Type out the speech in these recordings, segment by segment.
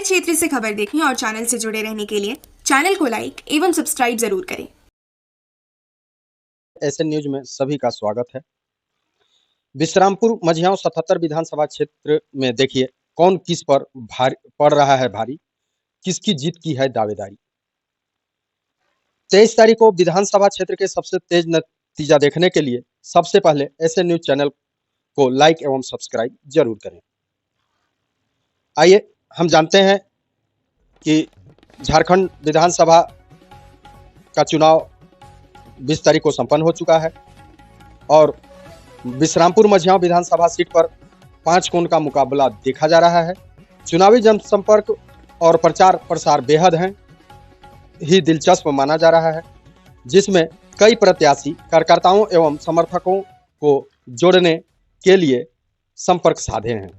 क्षेत्र से खबर देखने और चैनल से जुड़े रहने के लिए चैनल को लाइक एवं सब्सक्राइब जरूर करें। एसएन न्यूज में सभी का स्वागत है। विश्रामपुर मझियाओं 77 विधानसभा क्षेत्र में देखिए कौन किस पर भारी पड़ रहा है भारी, किसकी जीत की है दावेदारी। 23 तारीख को विधानसभा क्षेत्र के सबसे तेज नतीजा देखने के लिए सबसे पहले एसएन न्यूज चैनल को लाइक एवं सब्सक्राइब जरूर करें। आइए हम जानते हैं कि झारखंड विधानसभा का चुनाव 20 तारीख को संपन्न हो चुका है और विश्रामपुर मझियाओं विधानसभा सीट पर 5 कोण का मुकाबला देखा जा रहा है। चुनावी जनसंपर्क और प्रचार प्रसार बेहद ही दिलचस्प माना जा रहा है, जिसमें कई प्रत्याशी कार्यकर्ताओं एवं समर्थकों को जोड़ने के लिए संपर्क साधे हैं।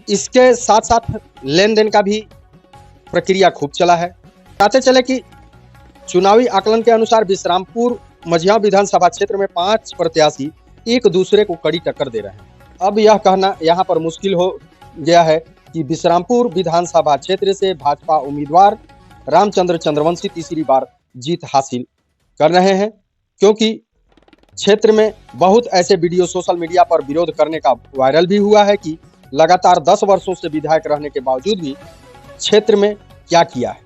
इसके साथ साथ लेन देन का भी प्रक्रिया खूब चला है। बताते चले कि चुनावी आकलन के अनुसार विश्रामपुर मझियाओं विधानसभा क्षेत्र में 5 प्रत्याशी एक दूसरे को कड़ी टक्कर दे रहे हैं। अब यह कहना यहाँ पर मुश्किल हो गया है कि विश्रामपुर विधानसभा क्षेत्र से भाजपा उम्मीदवार रामचंद्र चंद्रवंशी तीसरी बार जीत हासिल कर रहे हैं, क्योंकि क्षेत्र में बहुत ऐसे वीडियो सोशल मीडिया पर विरोध करने का वायरल भी हुआ है कि लगातार 10 वर्षों से विधायक रहने के बावजूद भी क्षेत्र में क्या किया है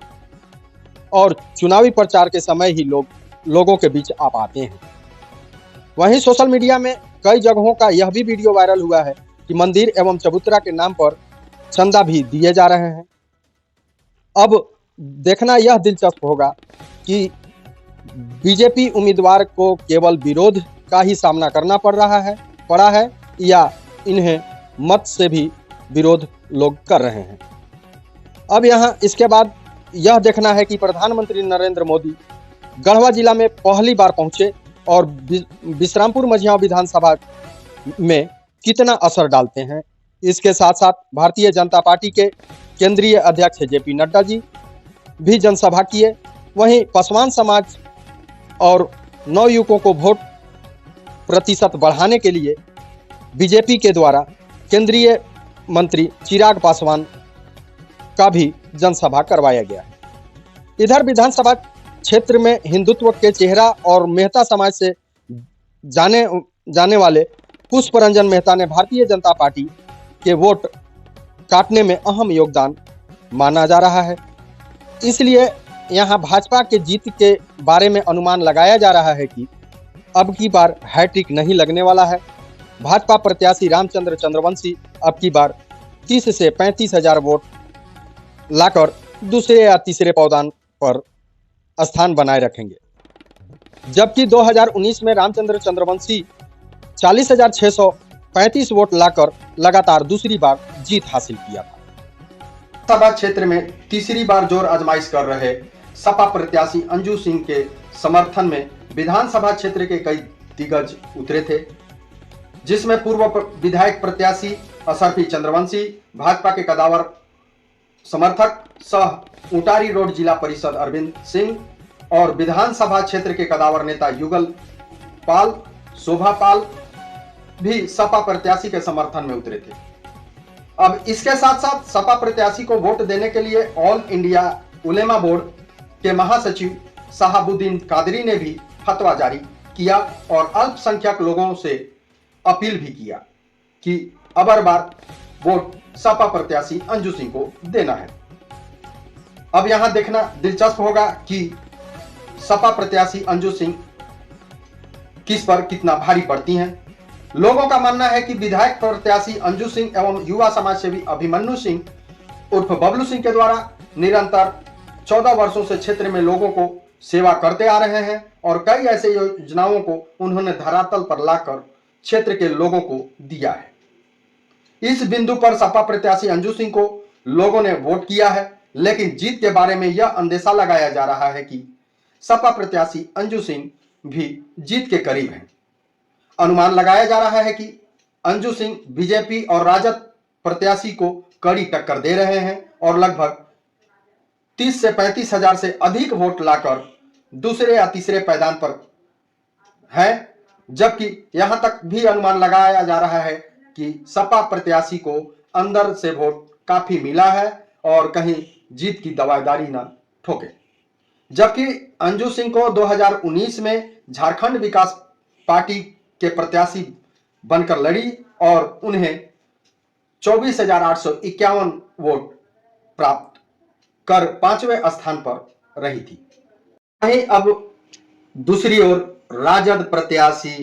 और चुनावी प्रचार के समय ही लोगों के बीच आ पाते हैं। वहीं सोशल मीडिया में कई जगहों का यह भी वीडियो वायरल हुआ है कि मंदिर एवं चबूतरा के नाम पर चंदा भी दिए जा रहे हैं। अब देखना यह दिलचस्प होगा कि बीजेपी उम्मीदवार को केवल विरोध का ही सामना करना पड़ा है या इन्हें मत से भी विरोध लोग कर रहे हैं। अब यहाँ इसके बाद यह देखना है कि प्रधानमंत्री नरेंद्र मोदी गढ़वा जिला में पहली बार पहुंचे और विश्रामपुर मझियाओं विधानसभा में कितना असर डालते हैं। इसके साथ साथ भारतीय जनता पार्टी के केंद्रीय अध्यक्ष जेपी नड्डा जी भी जनसभा किए। वहीं पासवान समाज और नवयुवकों को वोट प्रतिशत बढ़ाने के लिए बीजेपी के द्वारा केंद्रीय मंत्री चिराग पासवान का भी जनसभा करवाया गया है। इधर विधानसभा क्षेत्र में हिंदुत्व के चेहरा और मेहता समाज से जाने वाले पुष्प रंजन मेहता ने भारतीय जनता पार्टी के वोट काटने में अहम योगदान माना जा रहा है। इसलिए यहां भाजपा के जीत के बारे में अनुमान लगाया जा रहा है कि अब की बार हैट्रिक नहीं लगने वाला है। भाजपा प्रत्याशी रामचंद्र चंद्रवंशी अब की बार 30 से 35 हजार वोट लाकर दूसरे या तीसरे पावदान पर स्थान बनाए रखेंगे, जबकि 2019 में रामचंद्र चंद्रवंशी 40,635 वोट लाकर लगातार दूसरी बार जीत हासिल किया था। सभा क्षेत्र में तीसरी बार जोर आजमाइश कर रहे सपा प्रत्याशी अंजू सिंह के समर्थन में विधानसभा क्षेत्र के कई दिग्गज उतरे थे, जिसमें पूर्व विधायक प्रत्याशी असरफी चंद्रवंशी, भाजपा के कदावर समर्थक सह उटारी रोड जिला परिषद अरविंद सिंह और विधानसभा क्षेत्र के कदावर नेता युगल पाल, शोभा पाल भी सपा प्रत्याशी के समर्थन में उतरे थे। अब इसके साथ साथ सपा प्रत्याशी को वोट देने के लिए ऑल इंडिया उलेमा बोर्ड के महासचिव शहाबुद्दीन कादरी ने भी फतवा जारी किया और अल्पसंख्यक लोगों से अपील भी किया कि अबर बार वोट सपा प्रत्याशी अंजू सिंह को देना है। अब यहां देखना दिलचस्प होगा कि सपा प्रत्याशी अंजू सिंह किस पर कितना भारी पड़ती हैं। लोगों का मानना है कि विधायक प्रत्याशी अंजू सिंह एवं युवा समाज सेवी अभिमन्यु सिंह उर्फ बबलू सिंह के द्वारा निरंतर 14 वर्षों से क्षेत्र में लोगों को सेवा करते आ रहे हैं और कई ऐसे योजनाओं को उन्होंने धरातल पर लाकर क्षेत्र के लोगों को दिया है। इस बिंदु पर सपा प्रत्याशी अंजू सिंह को लोगों ने वोट किया है, लेकिन जीत के बारे में यह अंदेशा लगाया जा रहा है कि सपा प्रत्याशी अंजू सिंह भी जीत के करीब हैं। अनुमान लगाया जा रहा है कि अंजू सिंह बीजेपी और राजद प्रत्याशी को कड़ी टक्कर दे रहे हैं और लगभग 30 से 35 हजार से अधिक वोट लाकर दूसरे या तीसरे पायदान पर है, जबकि यहां तक भी अनुमान लगाया जा रहा है कि सपा प्रत्याशी को अंदर से वोट काफी मिला है और कहीं जीत की दावेदारी न ठोके। जबकि अंजू सिंह को 2019 में झारखंड विकास पार्टी के प्रत्याशी बनकर लड़ी और उन्हें 24,851 वोट प्राप्त कर 5वें स्थान पर रही थी। वहीं अब दूसरी ओर राजद प्रत्याशी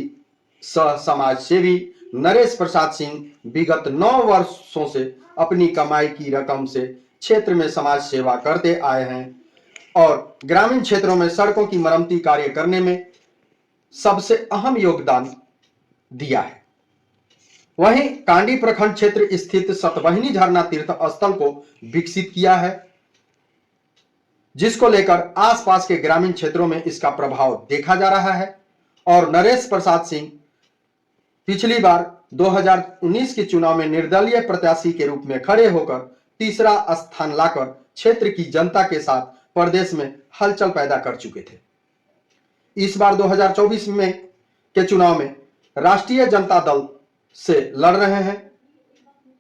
सह समाज सेवी नरेश प्रसाद सिंह विगत 9 वर्षों से अपनी कमाई की रकम से क्षेत्र में समाज सेवा करते आए हैं और ग्रामीण क्षेत्रों में सड़कों की मरम्मती कार्य करने में सबसे अहम योगदान दिया है। वहीं कांडी प्रखंड क्षेत्र स्थित सतवहिनी झरना तीर्थ स्थल को विकसित किया है, जिसको लेकर आसपास के ग्रामीण क्षेत्रों में इसका प्रभाव देखा जा रहा है। और नरेश प्रसाद सिंह पिछली बार 2019 के चुनाव में निर्दलीय प्रत्याशी के रूप में खड़े होकर तीसरा स्थान लाकर क्षेत्र की जनता के साथ प्रदेश में हलचल पैदा कर चुके थे। इस बार 2024 में के चुनाव में राष्ट्रीय जनता दल से लड़ रहे हैं।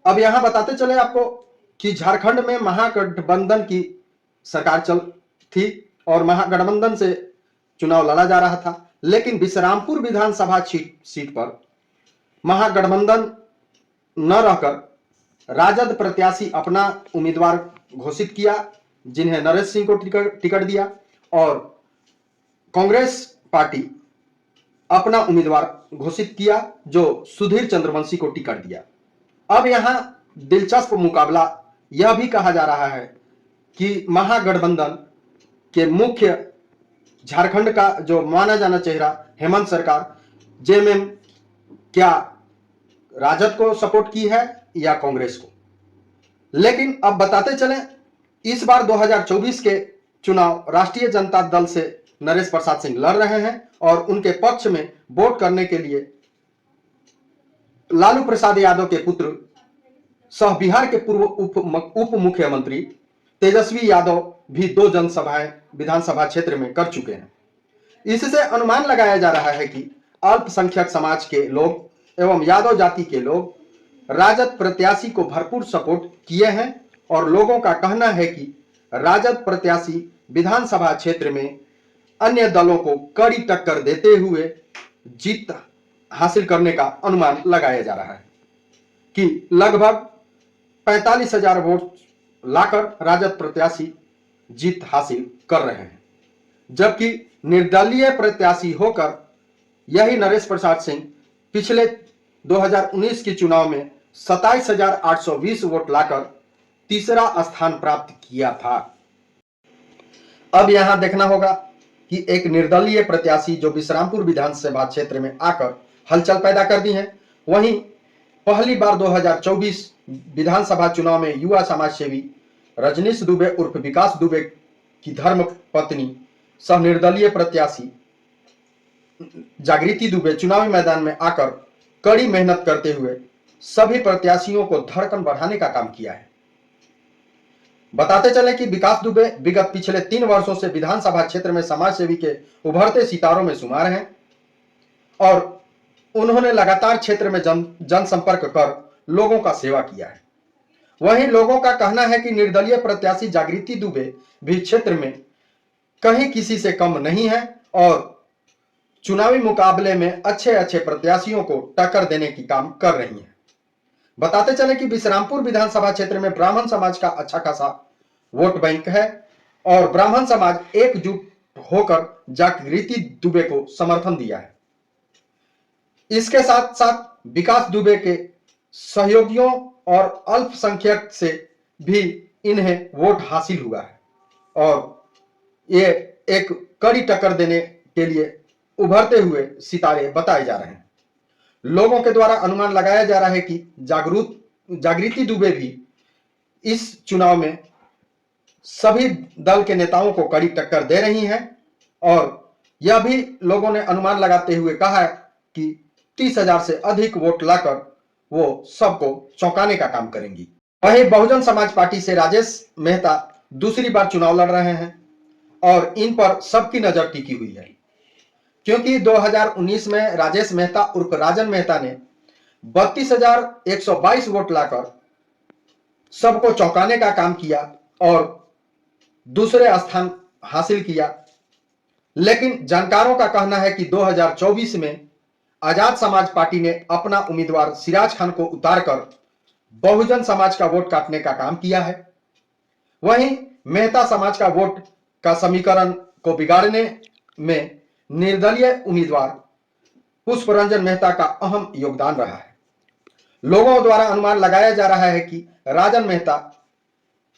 अब यहां बताते चले आपको कि झारखंड में महागठबंधन की सरकार चल थी और महागठबंधन से चुनाव लड़ा जा रहा था, लेकिन विश्रामपुर विधानसभा सीट पर महागठबंधन न रहकर राजद प्रत्याशी अपना उम्मीदवार घोषित किया, जिन्हें नरेश सिंह को टिकट दिया, और कांग्रेस पार्टी अपना उम्मीदवार घोषित किया जो सुधीर चंद्रवंशी को टिकट दिया। अब यहां दिलचस्प मुकाबला यह भी कहा जा रहा है कि महागठबंधन के मुख्य झारखंड का जो माना जाना चेहरा हेमंत सरकार जेएमएम क्या राजद को सपोर्ट की है या कांग्रेस को। लेकिन अब बताते चलें, इस बार 2024 के चुनाव राष्ट्रीय जनता दल से नरेश प्रसाद सिंह लड़ रहे हैं और उनके पक्ष में वोट करने के लिए लालू प्रसाद यादव के पुत्र सह बिहार के पूर्व उप मुख्यमंत्री तेजस्वी यादव भी 2 जनसभाएं विधानसभा क्षेत्र में कर चुके हैं। इससे अनुमान लगाया जा रहा है कि अल्पसंख्यक समाज के लोग एवं यादव जाति के लोग राजद प्रत्याशी को भरपूर सपोर्ट किए हैं और लोगों का कहना है कि राजद प्रत्याशी विधानसभा क्षेत्र में अन्य दलों को कड़ी टक्कर देते हुए जीत हासिल करने का अनुमान लगाया जा रहा है कि लगभग 45,000 वोट लाकर राजद प्रत्याशी जीत हासिल कर रहे हैं, जबकि निर्दलीय प्रत्याशी होकर यही नरेश प्रसाद सिंह पिछले 2019 के चुनाव में 27,820 वोट लाकर तीसरा स्थान प्राप्त किया था। अब यहां देखना होगा कि एक निर्दलीय प्रत्याशी जो विश्रामपुर विधानसभा क्षेत्र में आकर हलचल पैदा कर दी है, वहीं पहली बार 2024 विधानसभा चुनाव में युवा समाज सेवी रजनीश दुबे उर्फ विकास दुबे की धर्म पत्नी सह निर्दलीय प्रत्याशी जागृति दुबे चुनावी मैदान में आकर कड़ी मेहनत करते हुए सभी प्रत्याशियों को धड़कन बढ़ाने का काम किया है। बताते चले कि विकास दुबे विगत पिछले 3 वर्षों से विधानसभा क्षेत्र में समाज सेवी के उभरते सितारों में शुमार हैं और उन्होंने लगातार क्षेत्र में जनसंपर्क कर लोगों का सेवा किया है। वहीं लोगों का कहना है कि निर्दलीय प्रत्याशी जागृति दुबे भी क्षेत्र में कहीं किसी से कम नहीं है और चुनावी मुकाबले में अच्छे प्रत्याशियों को टक्कर देने की काम कर रही है। बताते चले कि विश्रामपुर विधानसभा क्षेत्र में ब्राह्मण समाज का अच्छा खासा वोट बैंक है और ब्राह्मण समाज एकजुट होकर जागृति दुबे को समर्थन दिया है। इसके साथ साथ विकास दुबे के सहयोगियों और अल्पसंख्यक से भी इन्हें वोट हासिल हुआ है और ये एक कड़ी टक्कर देने के लिए उभरते हुए सितारे बताए जा रहे हैं। लोगों के द्वारा अनुमान लगाया जा रहा है कि जागृति दुबे भी इस चुनाव में सभी दल के नेताओं को कड़ी टक्कर दे रही हैं और यह भी लोगों ने अनुमान लगाते हुए कहा है कि 30,000 से अधिक वोट लाकर वो सबको चौंकाने का काम करेंगी। वहीं बहुजन समाज पार्टी से राजेश मेहता दूसरी बार चुनाव लड़ रहे हैं और इन पर सबकी नजर टिकी हुई है, क्योंकि 2019 में राजेश मेहता उर्फ राजन मेहता ने 32,122 वोट लाकर सबको चौंकाने का काम किया और दूसरे स्थान हासिल किया। लेकिन जानकारों का कहना है कि 2024 में आजाद समाज पार्टी ने अपना उम्मीदवार सिराज खान को उतारकर बहुजन समाज का वोट काटने का काम किया है। वहीं मेहता समाज का वोट का समीकरण को बिगाड़ने में निर्दलीय उम्मीदवार पुष्परंजन मेहता का अहम योगदान रहा है। लोगों द्वारा अनुमान लगाया जा रहा है कि राजन मेहता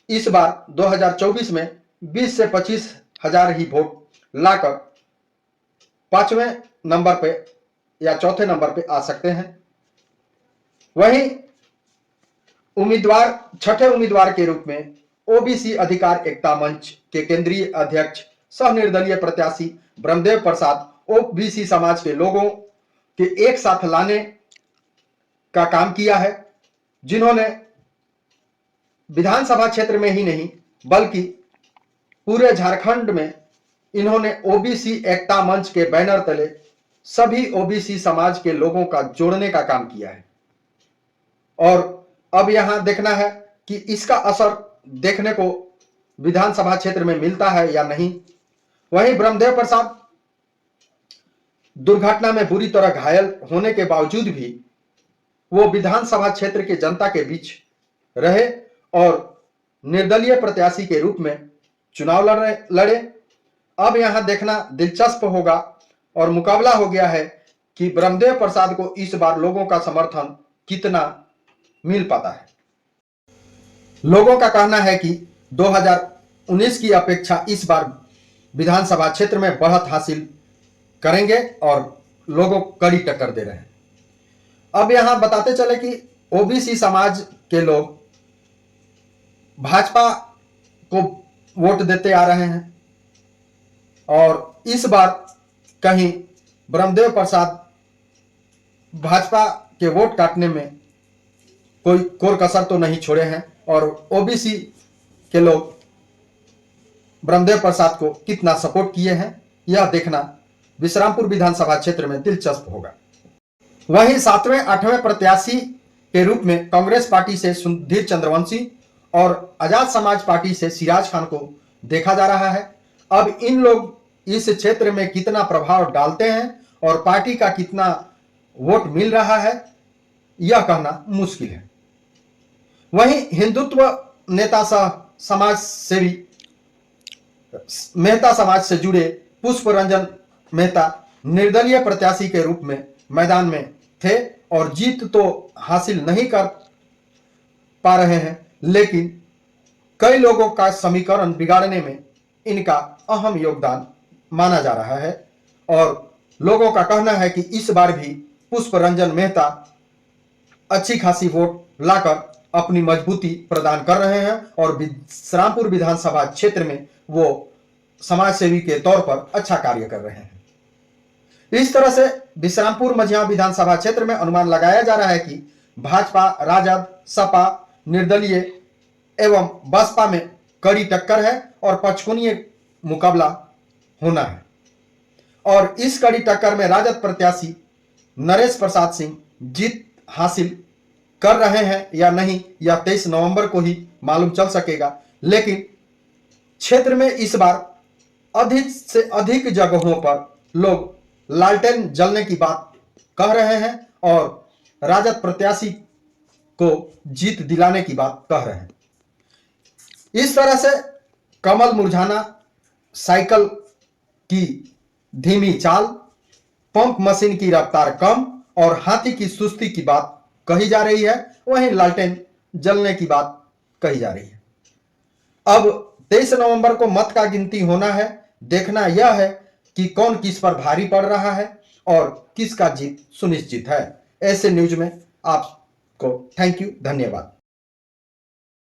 इस बार 2024 में 20 से 25 हजार ही वोट लाकर 5वें नंबर पे या चौथे नंबर पे आ सकते हैं। वहीं छठे उम्मीदवार के रूप में ओबीसी अधिकार एकता मंच के केंद्रीय अध्यक्ष सह निर्दलीय प्रत्याशी ब्रह्मदेव प्रसाद ओबीसी समाज के लोगों के एक साथ लाने का काम किया है, जिन्होंने विधानसभा क्षेत्र में ही नहीं बल्कि पूरे झारखंड में इन्होंने ओबीसी एकता मंच के बैनर तले सभी ओबीसी समाज के लोगों का जोड़ने का काम किया है। और अब यहां देखना है कि इसका असर देखने को विधानसभा क्षेत्र में मिलता है या नहीं। वहीं ब्रह्मदेव प्रसाद दुर्घटना में बुरी तरह घायल होने के बावजूद भी वो विधानसभा क्षेत्र के जनता के बीच रहे और निर्दलीय प्रत्याशी के रूप में चुनाव लड़े। अब यहां देखना दिलचस्प होगा और मुकाबला हो गया है कि ब्रह्मदेव प्रसाद को इस बार लोगों का समर्थन कितना मिल पाता है। लोगों का कहना है कि 2019 की अपेक्षा इस बार विधानसभा क्षेत्र में बढ़त हासिल करेंगे और लोगों कड़ी टक्कर दे रहे हैं। अब यहां बताते चले कि ओबीसी समाज के लोग भाजपा को वोट देते आ रहे हैं और इस बार कहीं ब्रह्मदेव प्रसाद भाजपा के वोट काटने में कोई कोर कसर तो नहीं छोड़े हैं और ओबीसी के लोग ब्रह्मदेव प्रसाद को कितना सपोर्ट किए हैं यह देखना विश्रामपुर विधानसभा क्षेत्र में दिलचस्प होगा। वहीं 7वें 8वें प्रत्याशी के रूप में कांग्रेस पार्टी से सुधीर चंद्रवंशी और आजाद समाज पार्टी से सिराज खान को देखा जा रहा है। अब इन लोग इस क्षेत्र में कितना प्रभाव डालते हैं और पार्टी का कितना वोट मिल रहा है यह कहना मुश्किल है। वहीं हिंदुत्व नेता सह समाज सेवी मेहता समाज से जुड़े पुष्परंजन मेहता निर्दलीय प्रत्याशी के रूप में मैदान में थे और जीत तो हासिल नहीं कर पा रहे हैं, लेकिन कई लोगों का समीकरण बिगाड़ने में इनका अहम योगदान माना जा रहा है और लोगों का कहना है कि इस बार भी पुष्परंजन मेहता अच्छी खासी वोट लाकर अपनी मजबूती प्रदान कर रहे हैं और विश्रामपुर विधानसभा क्षेत्र में वो समाज सेवी के तौर पर अच्छा कार्य कर रहे हैं। इस तरह से विश्रामपुर मझिया विधानसभा क्षेत्र में अनुमान लगाया जा रहा है कि भाजपा, राजद, सपा, निर्दलीय एवं बसपा में कड़ी टक्कर है और पचकोणीय मुकाबला होना है और इस कड़ी टक्कर में राजद प्रत्याशी नरेश प्रसाद सिंह जीत हासिल कर रहे हैं या नहीं यह 23 नवंबर को ही मालूम चल सकेगा। लेकिन क्षेत्र में इस बार अधिक से अधिक जगहों पर लोग लालटेन जलने की बात कह रहे हैं और राजद प्रत्याशी को जीत दिलाने की बात कह रहे हैं। इस तरह से कमल मुरझाना, साइकिल की धीमी चाल, पंप मशीन की रफ्तार कम और हाथी की सुस्ती की बात कही जा रही है, वहीं लालटेन जलने की बात कही जा रही है। अब 23 नवंबर को मत का गिनती होना है। देखना यह है कि कौन किस पर भारी पड़ रहा है और किसका जीत सुनिश्चित है। ऐसे न्यूज में आपको थैंक यू, धन्यवाद।